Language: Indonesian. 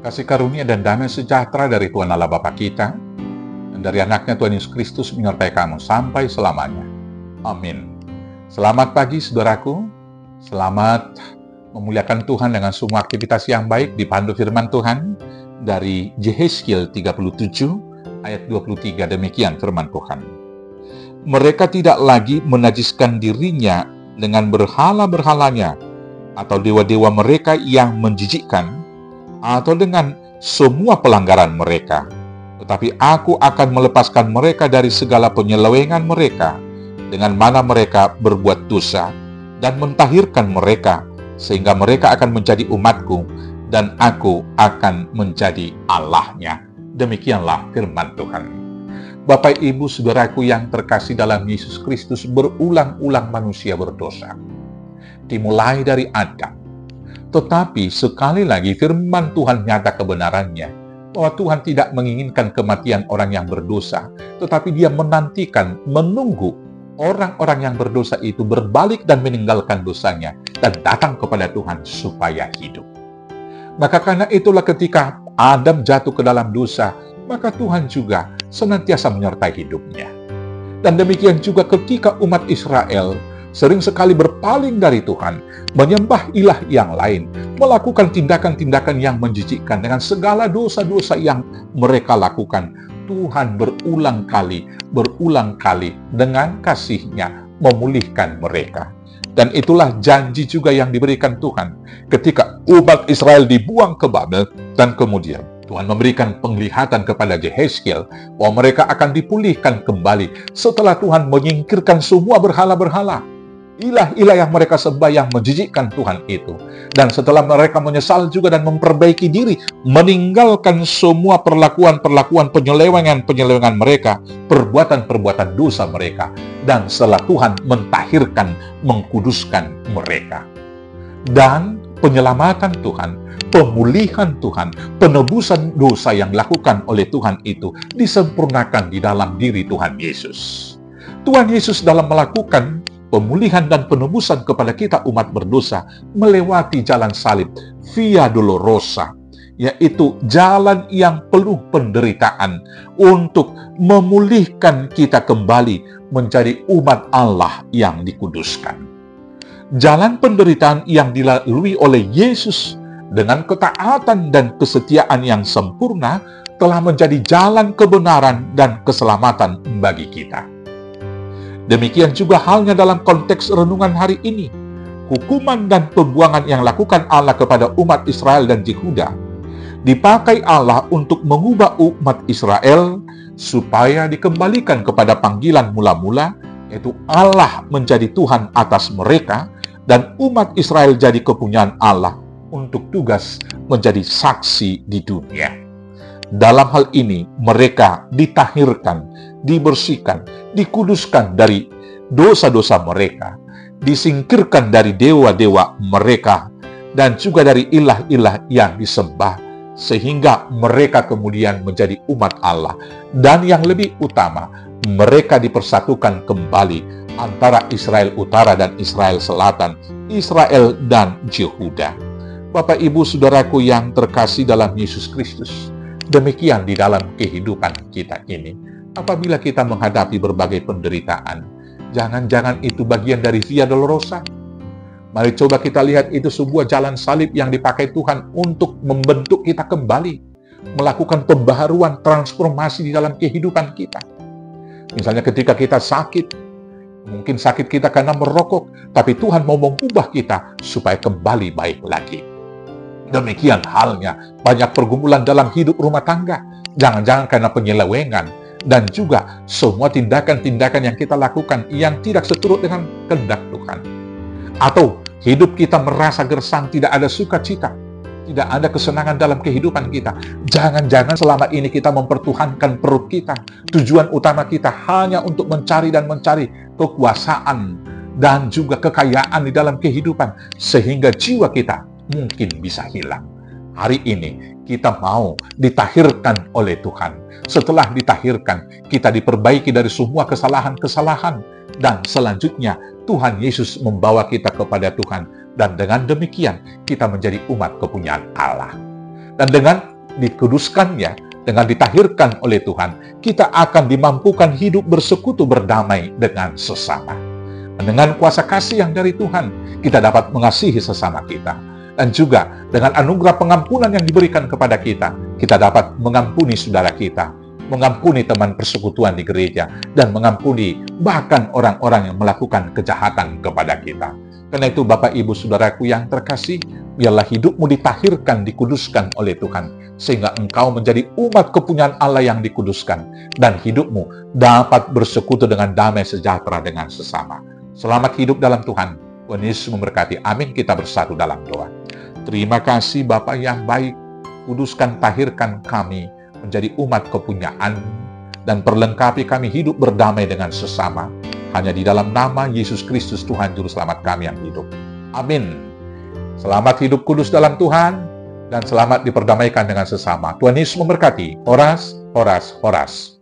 Kasih karunia dan damai sejahtera dari Tuhan Allah Bapa kita, dan dari anaknya Tuhan Yesus Kristus menyertai kamu sampai selamanya. Amin. Selamat pagi saudaraku, selamat memuliakan Tuhan dengan semua aktivitas yang baik dipandu firman Tuhan dari Yehezkiel 37 ayat 23. Demikian firman Tuhan. Mereka tidak lagi menajiskan dirinya dengan berhala-berhalanya atau dewa-dewa mereka yang menjijikkan, atau dengan semua pelanggaran mereka. Tetapi aku akan melepaskan mereka dari segala penyelewengan mereka, dengan mana mereka berbuat dosa, dan mentahirkan mereka, sehingga mereka akan menjadi umatku, dan aku akan menjadi Allahnya. Demikianlah firman Tuhan. Bapak, Ibu, saudaraku yang terkasih dalam Yesus Kristus, berulang-ulang manusia berdosa. Dimulai dari Adam. Tetapi sekali lagi firman Tuhan nyata kebenarannya, bahwa Tuhan tidak menginginkan kematian orang yang berdosa, tetapi Dia menantikan, menunggu orang-orang yang berdosa itu berbalik dan meninggalkan dosanya, dan datang kepada Tuhan supaya hidup. Maka karena itulah ketika Adam jatuh ke dalam dosa, maka Tuhan juga senantiasa menyertai hidupnya. Dan demikian juga ketika umat Israel sering sekali berpaling dari Tuhan, menyembah ilah yang lain, melakukan tindakan-tindakan yang menjijikkan dengan segala dosa-dosa yang mereka lakukan. Tuhan berulang kali dengan kasih-Nya memulihkan mereka. Dan itulah janji juga yang diberikan Tuhan ketika umat Israel dibuang ke Babel, dan kemudian Tuhan memberikan penglihatan kepada Yehezkiel bahwa mereka akan dipulihkan kembali setelah Tuhan menyingkirkan semua berhala-berhala, ilah-ilah yang mereka sembah yang menjijikkan Tuhan itu. Dan setelah mereka menyesal juga dan memperbaiki diri, meninggalkan semua perlakuan-perlakuan penyelewengan mereka, perbuatan-perbuatan dosa mereka. Dan setelah Tuhan mentahirkan, mengkuduskan mereka. Dan penyelamatan Tuhan, pemulihan Tuhan, penebusan dosa yang dilakukan oleh Tuhan itu disempurnakan di dalam diri Tuhan Yesus. Tuhan Yesus dalam melakukan pemulihan dan penebusan kepada kita umat berdosa melewati jalan salib, Via Dolorosa, yaitu jalan yang penuh penderitaan untuk memulihkan kita kembali menjadi umat Allah yang dikuduskan. Jalan penderitaan yang dilalui oleh Yesus dengan ketaatan dan kesetiaan yang sempurna telah menjadi jalan kebenaran dan keselamatan bagi kita. Demikian juga halnya dalam konteks renungan hari ini. Hukuman dan pembuangan yang lakukan Allah kepada umat Israel dan Yehuda dipakai Allah untuk mengubah umat Israel supaya dikembalikan kepada panggilan mula-mula, yaitu Allah menjadi Tuhan atas mereka dan umat Israel jadi kepunyaan Allah untuk tugas menjadi saksi di dunia. Dalam hal ini mereka ditahirkan, dibersihkan, dikuduskan dari dosa-dosa mereka, disingkirkan dari dewa-dewa mereka, dan juga dari ilah-ilah yang disembah, sehingga mereka kemudian menjadi umat Allah. Dan yang lebih utama, mereka dipersatukan kembali antara Israel Utara dan Israel Selatan, Israel dan Yehuda. Bapak, Ibu, saudaraku yang terkasih dalam Yesus Kristus, demikian di dalam kehidupan kita ini. Apabila kita menghadapi berbagai penderitaan, jangan-jangan itu bagian dari Via Dolorosa. Mari coba kita lihat itu sebuah jalan salib yang dipakai Tuhan untuk membentuk kita kembali, melakukan pembaharuan, transformasi di dalam kehidupan kita. Misalnya ketika kita sakit, mungkin sakit kita karena merokok, tapi Tuhan mau mengubah kita supaya kembali baik lagi. Demikian halnya banyak pergumulan dalam hidup rumah tangga, jangan-jangan karena penyelewengan, dan juga semua tindakan-tindakan yang kita lakukan yang tidak seturut dengan kehendak Tuhan. Atau hidup kita merasa gersang, tidak ada sukacita, tidak ada kesenangan dalam kehidupan kita. Jangan-jangan selama ini kita mempertuhankan perut kita. Tujuan utama kita hanya untuk mencari kekuasaan dan juga kekayaan di dalam kehidupan, sehingga jiwa kita mungkin bisa hilang. Hari ini kita mau ditahirkan oleh Tuhan. Setelah ditahirkan, kita diperbaiki dari semua kesalahan-kesalahan. Dan selanjutnya, Tuhan Yesus membawa kita kepada Tuhan. Dan dengan demikian, kita menjadi umat kepunyaan Allah. Dan dengan dikuduskannya, dengan ditahirkan oleh Tuhan, kita akan dimampukan hidup bersekutu berdamai dengan sesama. Dengan kuasa kasih yang dari Tuhan, kita dapat mengasihi sesama kita. Dan juga dengan anugerah pengampunan yang diberikan kepada kita dapat mengampuni saudara kita, mengampuni teman persekutuan di gereja, dan mengampuni bahkan orang-orang yang melakukan kejahatan kepada kita. Karena itu Bapak Ibu Saudaraku yang terkasih, biarlah hidupmu ditahirkan, dikuduskan oleh Tuhan, sehingga engkau menjadi umat kepunyaan Allah yang dikuduskan, dan hidupmu dapat bersekutu dengan damai sejahtera dengan sesama. Selamat hidup dalam Tuhan. Tuhan Yesus memberkati. Amin. Kita bersatu dalam doa. Terima kasih Bapa yang baik, kuduskan, tahirkan kami menjadi umat kepunyaan, dan perlengkapi kami hidup berdamai dengan sesama. Hanya di dalam nama Yesus Kristus Tuhan Juru Selamat kami yang hidup. Amin. Selamat hidup kudus dalam Tuhan, dan selamat diperdamaikan dengan sesama. Tuhan Yesus memberkati. Horas, horas, horas.